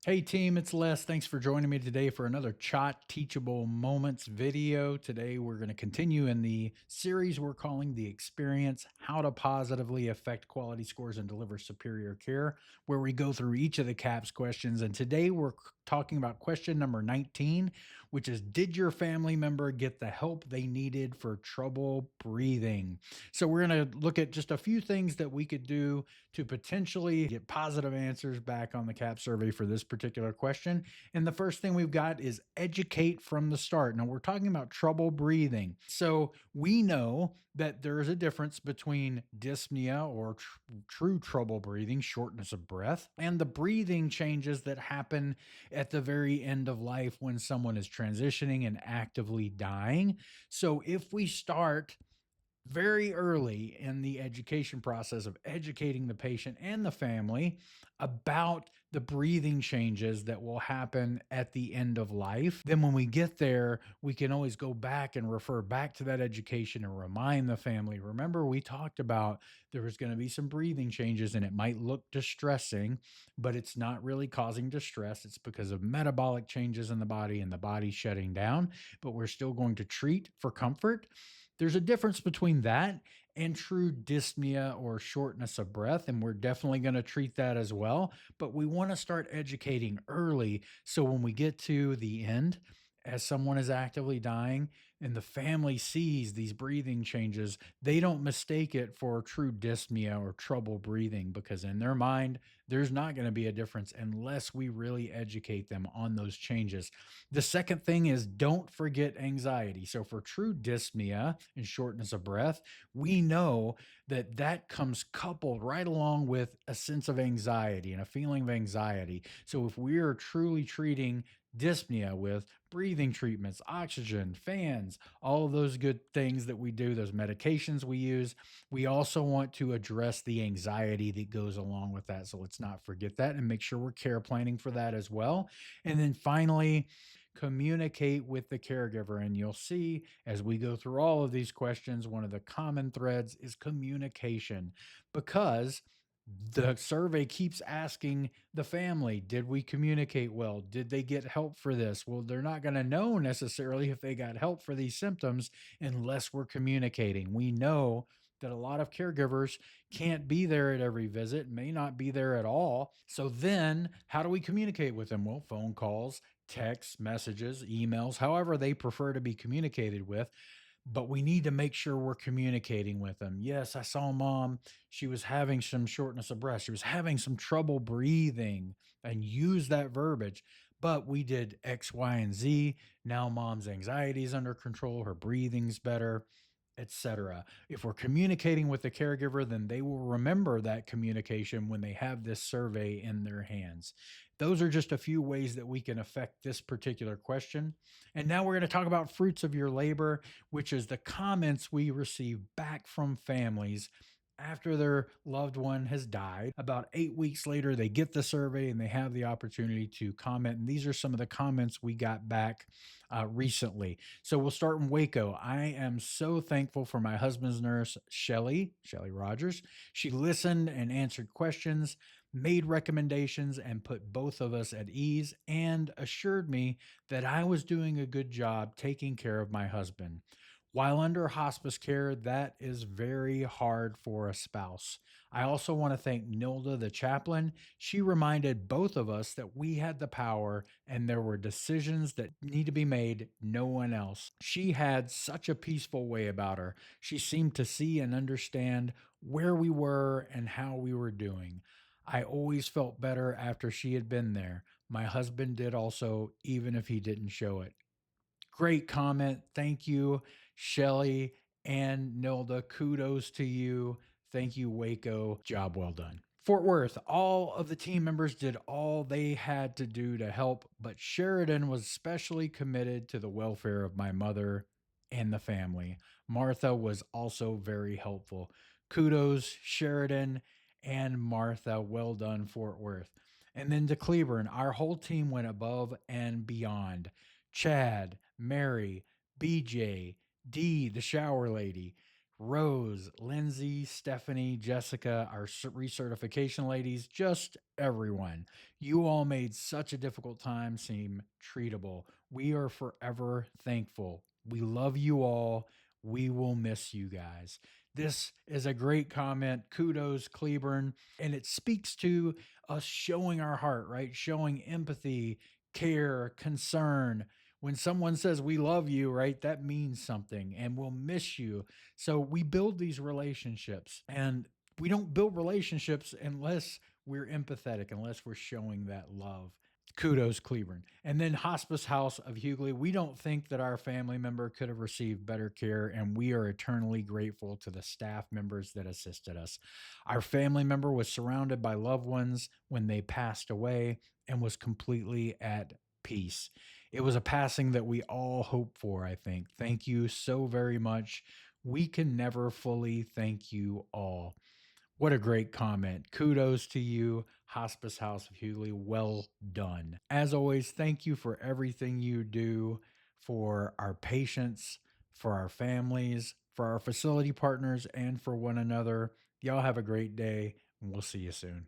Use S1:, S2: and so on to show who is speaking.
S1: Hey team, it's Les. Thanks for joining me today for another CHOT Teachable Moments video. Today we're going to continue in the series we're calling The Experience, How to Positively Affect Quality Scores and Deliver Superior Care, where we go through each of the CAHPS questions. And today we're talking about question number 19, which is, did your family member get the help they needed for trouble breathing? So we're going to look at just a few things that we could do to potentially get positive answers back on the CAP survey for this particular question. And the first thing we've got is educate from the start. Now, we're talking about trouble breathing. So we know that there is a difference between dyspnea or true trouble breathing, shortness of breath, and the breathing changes that happen at the very end of life when someone is transitioning and actively dying. So if we start very early in the education process of educating the patient and the family about the breathing changes that will happen at the end of life. Then, when we get there, we can always go back and refer back to that education and remind the family, remember, we talked about there was going to be some breathing changes and it might look distressing, but it's not really causing distress. It's because of metabolic changes in the body and the body shutting down, but we're still going to treat for comfort. There's a difference between that and true dyspnea or shortness of breath, and we're definitely going to treat that as well. But we want to start educating early so when we get to the end, as someone is actively dying and the family sees these breathing changes, they don't mistake it for true dyspnea or trouble breathing because in their mind, there's not going to be a difference unless we really educate them on those changes. The second thing is don't forget anxiety. So, for true dyspnea and shortness of breath, we know that that comes coupled right along with a sense of anxiety and a feeling of anxiety. So, if we are truly treating dyspnea with breathing treatments, oxygen, fans, all of those good things that we do, those medications we use, we also want to address the anxiety that goes along with that. So let's not forget that and make sure we're care planning for that as well. And then finally, communicate with the caregiver. And you'll see as we go through all of these questions, one of the common threads is communication because the survey keeps asking the family, did we communicate well? Did they get help for this? Well, they're not going to know necessarily if they got help for these symptoms unless we're communicating. We know that a lot of caregivers can't be there at every visit, may not be there at all. So then, how do we communicate with them? Well, phone calls, text messages, emails, however they prefer to be communicated with, but we need to make sure we're communicating with them. Yes, I saw mom. She was having some shortness of breath. She was having some trouble breathing and use that verbiage. But we did X, Y, and Z. Now mom's anxiety is under control. Her breathing's better, etc. If we're communicating with the caregiver, then they will remember that communication when they have this survey in their hands. Those are just a few ways that we can affect this particular question. And now we're going to talk about fruits of your labor, which is the comments we receive back from families after their loved one has died. About 8 weeks later, they get the survey and they have the opportunity to comment. And these are some of the comments we got back recently. So we'll start in Waco. I am so thankful for my husband's nurse, Shelly Rogers. She listened and answered questions, made recommendations, and put both of us at ease and assured me that I was doing a good job taking care of my husband. While under hospice care, that is very hard for a spouse. I also want to thank Nilda, the chaplain. She reminded both of us that we had the power and there were decisions that need to be made, no one else. She had such a peaceful way about her. She seemed to see and understand where we were and how we were doing. I always felt better after she had been there. My husband did also, even if he didn't show it. Great comment. Thank you, Shelly and Nilda. Kudos to you. Thank you, Waco. Job well done. Fort Worth, all of the team members did all they had to do to help, but Sheridan was especially committed to the welfare of my mother and the family. Martha was also very helpful. Kudos, Sheridan and Martha. Well done, Fort Worth. And then to Cleburne, our whole team went above and beyond. Chad, Mary, BJ, Dee, the shower lady, Rose, Lindsay, Stephanie, Jessica, our recertification ladies, just everyone. You all made such a difficult time seem treatable. We are forever thankful. We love you all. We will miss you guys. This is a great comment. Kudos, Cleburne. And it speaks to us showing our heart, right? Showing empathy, care, concern. When someone says we love you, right, that means something and we'll miss you. So we build these relationships, and we don't build relationships unless we're empathetic, unless we're showing that love. Kudos, Cleveland. And then Hospice House of Hughley. We don't think that our family member could have received better care, and we are eternally grateful to the staff members that assisted us. Our family member was surrounded by loved ones when they passed away and was completely at peace. It was a passing that we all hope for, I think. Thank you so very much. We can never fully thank you all. What a great comment. Kudos to you, Hospice House of Hughley. Well done. As always, thank you for everything you do for our patients, for our families, for our facility partners, and for one another. Y'all have a great day, and we'll see you soon.